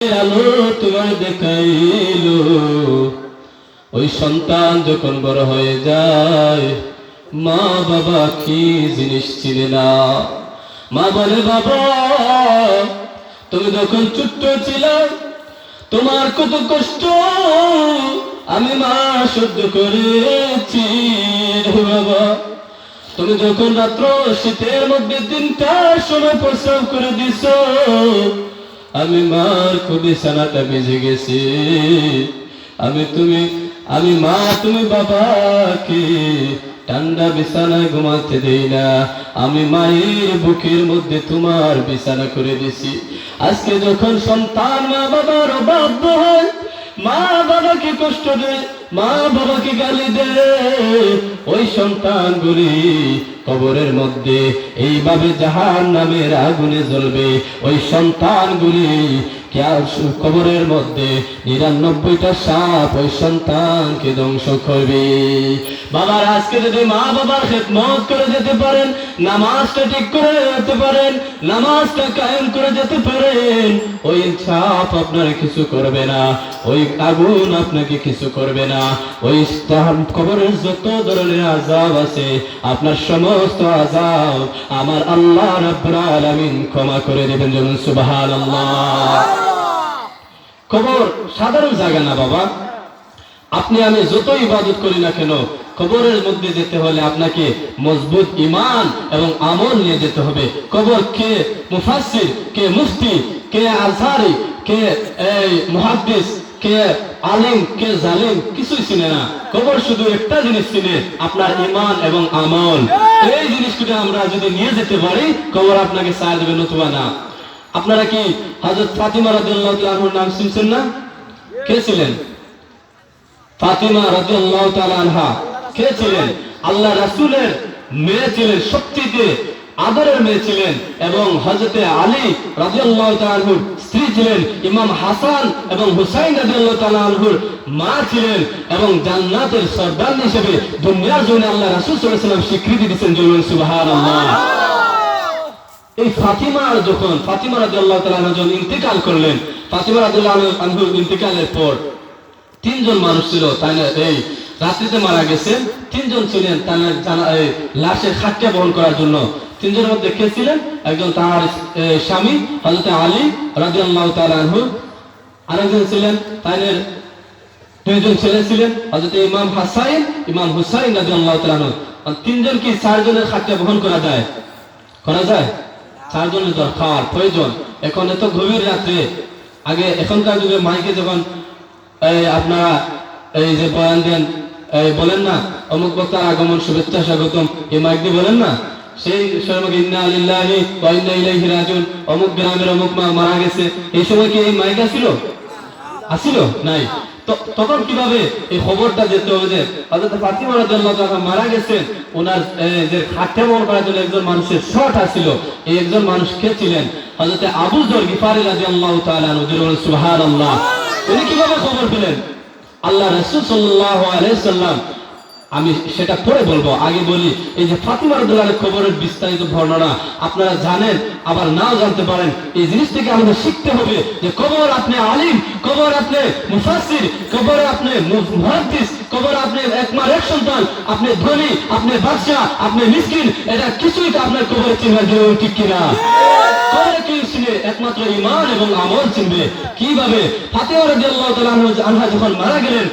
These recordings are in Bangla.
আলো তোমার দেখাইলো। ওই সন্তান যখন বড় হয়ে যায়, মা বাবা কি জিনিস চিনে না। মা বলে, বাবা তুমি যখন ছোট্ট ছিলে তোমার কত কষ্ট আমি মা সহ্য করেছি রে বাবা। তুমি যখন রাত্র শীতের মধ্যে 3টার সময় প্রস্রাব করে দিছ, আমি মার খুব বিছানাটা ভিজে গেছি। আমি মা তুমি বাবাকে ঠান্ডা বিছানায় ঘুমাতে দেই না, আমি মায়ের বুকের মধ্যে তোমার বিছানা করে দিছি। আজকে যখন সন্তান মা বাবার অবাধ্য হয়, মা বাবাকে কষ্ট দেয়, মা বাবাকে গালি দেয়, ওই সন্তানগুলি কবরের মধ্যে এইভাবে জাহান্নামের আগুনে জ্বলবে। ওই সন্তানগুলি কবরের মধ্যে 99টা সাপ ওই সন্তানকে ধ্বংস করবে। বাবার আজকে যদি মা বাবার খেদমত করে যেতে পারেন, নামাজটা ঠিক করে যেতে পারেন, নামাজটা কায়েম করে যেতে পারেন, ওই সাপ আপনার কিছু করবে না, ওই আগুন আপনাকে কিছু করবে না। ওই কবরের যত ধরনের আযাব আছে, আপনার সমস্ত আযাব আমার আল্লাহ রাব্বুল আলামিন ক্ষমা করে দেবেন। যেমন সুবহানাল্লাহ। কবর সাধারণ জায়গা না বাবা। আপনি আমি যত ইবাদত করি না কেন, কবরের মধ্যে যেতে হলে আপনাকে মজবুত ঈমান এবং আমল নিয়ে যেতে হবে। কবর কে মুফাসসির, কে মুফতি, কে আজহারি, কে মুহাদ্দিস, কে আলিম, কে জালিম কিছুই চিনে না। কবর শুধু একটা জিনিস চিনে, আপনার ঈমান এবং আমল। এই জিনিসগুলো আমরা যদি নিয়ে যেতে পারি, কবর আপনাকে ছায়া দেবে, নতুবা না। আপনারা কি হযরত ফাতিমা রাদিয়াল্লাহু তাআলা আনহার নাম শুনছেন না? কে ছিলেন ফাতিমা রাদিয়াল্লাহু তাআলা আনহা? কে ছিলেন? আল্লাহ রাসূলের মেয়ে ছিলেন, সবচেয়ে আদরের মেয়ে ছিলেন, এবং হযরত আলী রাদিয়াল্লাহু তাআলা আনহুর স্ত্রী ছিলেন। ইমাম হাসান এবং হুসাইন রাদিয়াল্লাহু তাআলা আনহুর মা ছিলেন, এবং জান্নাতের সর্দার হিসেবে দুনিয়ার জন্য আল্লাহ রাসূল সাল্লাল্লাহু আলাইহি ওয়াসাল্লাম স্বীকৃতি দিয়েছেন। বলুন সুবহানাল্লাহ। এই ফাতিমা রাদিয়াল্লাহু তাআলা আনহা যখন ইন্তেকাল করলেন, ফাতিমা রাদিয়াল্লাহু আনহুর ইন্তেকালের পর 3জন মানুষ ছিল, তাই না? এই রাত্রিতে মারা গেছে 3জন ছিলেন তার লাশের খাটিয়া বহন করার জন্য। 3জনের মধ্যে কে ছিলেন? একজন তার স্বামী হযরত আলী রাদিয়াল্লাহু তাআলা আনহু, আরেকজন ছিলেন তার 2জন ছেলে ছিলেন হযরত ইমাম হাসান, ইমাম হুসাইন রাদিয়াল্লাহু তাআলা আনহু। 3জন কি 4জনের খাটিয়া বহন করা যায়? করা যায়? 4জনের দরকার, প্রয়োজন। এখন এত গভীর রাত্রে, আগে এখনকার যুগে মাইকে যখন আপনারা এই যে বয়ান দেন, বলেন না অমুক বক্তার আগমন শুভেচ্ছা স্বাগতম, এই মাইক দিয়ে বলেন না, সেই সময় ইন্না লিল্লাহি ওয়া ইন্না ইলাইহি রাজিউন, অমুক গ্রামের অমুক মা মারা গেছে, এই সময় কি এই মাইক আসিল? নাই। তখন কিভাবে এই খবরটা যেতে হবে যে হযরত ফাতিমা রাদিয়াল্লাহু তাআলা মারা গেছেন, ওনার যে খাটে মন করার জন্য একজন মানুষের শর্ট আসছিল। এই একজন মানুষ কে ছিলেন? হযরত আবু যর গিফারি রাদিয়াল্লাহু তাআলা আনহু। সুবহানাল্লাহ। উনি কিভাবে খবর পেলেন? আল্লাহ রাসূল সাল্লাল্লাহু আলাইহি সাল্লাম, আমি সেটা পরে বলবো, আগে বলি এই যে ফাতিমা রাদিয়াল্লাহু আনহার খবরের বিস্তারিত বর্ণনা আপনারা জানেন, আবার নাও জানতে পারেন। এই জিনিস থেকে আমাদের শিখতে হবে যে কবর আপনি আলিম, কবর আপনি মুফাসসির, কবর আপনি মুহাদ্দিস, কবর আপনি একমার এক সন্তান, আপনি ধনী, আপনি বাদশা, আপনি মিসকিন, এটা কিছুই তো আপনার কবরে চিনবে। ঠিক কিনা? কবরে কি চিনে? একমাত্র ঈমান এবং আমল চিনবে। কিভাবে? ফাতিমা রাদিয়াল্লাহু তাআলা আনহা যখন মারা গেলেন,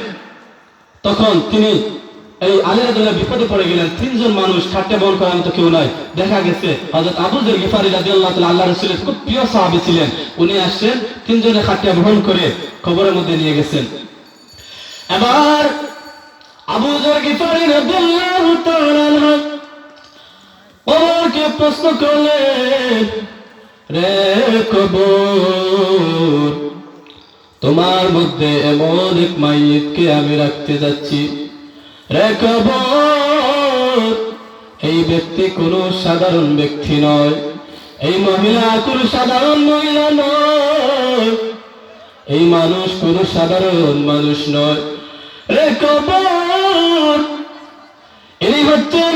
তখন তিনি এই আলী রাদিয়াল্লাহু বিপদে পড়ে গেলেন। 3জন মানুষ খাটে বহন করার মতো কেউ নাই। দেখা গেছে হযরত আবু যর গিফারি রাদিয়াল্লাহু তাআলা আল্লাহর রাসূলের খুব প্রিয় সাহাবী ছিলেন। উনি আসছেন, 3জনে খাটে বহন করে কবরের মধ্যে নিয়ে গেছেন। এবার আবু যর গিফারি রাদিয়াল্লাহু তাআলা আনহু কবরকে প্রশ্ন করলেন, রে কবর, তোমার মধ্যে এমন এক মাইয়িতকে আমি রাখতে যাচ্ছি। রে কবর, এই ব্যক্তি কোনো সাধারণ ব্যক্তি নয়, এই মহিলা কোনো সাধারণ মহিলা নয়, এই মানুষ কোনো সাধারণ মানুষ নয়। রে কবর, ইনি হচ্ছেন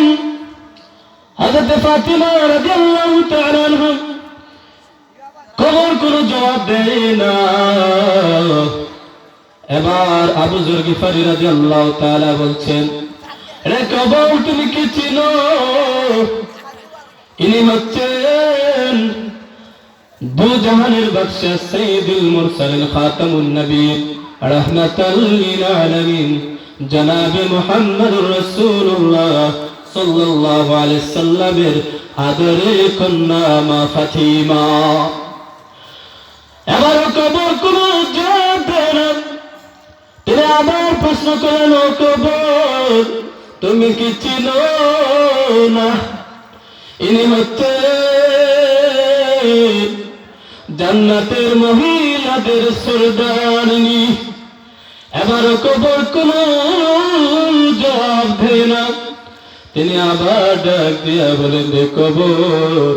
হযরত ফাতিমা রাদিয়াল্লাহু তাআলা আনহা। কবর কোনো জবাব দেয় না। এবার আবু যর গিফারী রাদিয়াল্লাহু তাআলা বলছেন, রে কবর তুমি কি চিনো? ইনি হচ্ছেন দু জাহানের বাদশা সাইয়্যিদুল মুরসালিন খাতামুন নবীয়্যিন রাহমাতাল লিল আলামিন জনাবে মুহাম্মদুর রাসূলুল্লাহ সাল্লাল্লাহু আলাইহি সাল্লামের আদরে কন্যা মা ফাতিমা। এবার কবর কোনো জবাব দেয় না। তিনি আবার প্রশ্ন করেন, ও কবর তুমি কি চিনো না? ইনি হচ্ছেন জান্নাতের মহিলাদের সরদারনি। এবার কবর কোনো জবাব দেয় না। তিনি আবার ডাক দিয়া বলেন, রে কবর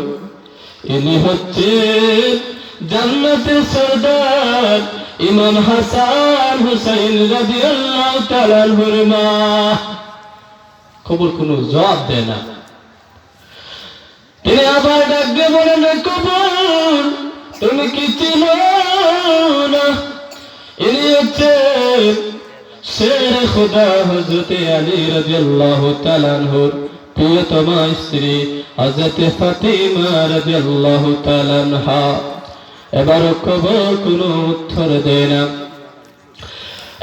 ইনি হচ্ছেন জান্নাতের সরদার ইমাম হাসান হুসাইন রাদিয়াল্লাহু তাআলা আনহুর মা। কবর কোনো জবাব দেয় না। তিনি আবার ডাক দিয়ে বলেন, রে কবর তুমি কি চিনো না? ইনি হচ্ছেন শের খুদা হযরতে আলী রাদিয়াল্লাহু তাআলা আনহুর প্রিয়তমা স্ত্রী হযরতে ফাতিমা রাদিয়াল্লাহু তাআলা আনহা। এবার কবর কোনো উত্তর দেয় না।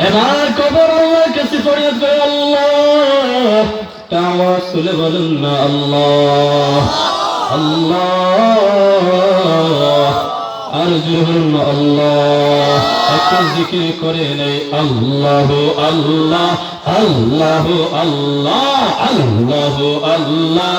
এবার কবর আল্লাহর কাছে ফরিয়াদ করে, আল্লাহ তাআওয়াজ তুলে বলেন না, আল্লাহ আল্লাহ, আর জোরে আল্লাহ। একটা জিকির করে নেই, আল্লাহ আল্লাহ আল্লাহ আল্লাহ আল্লাহ আল্লাহ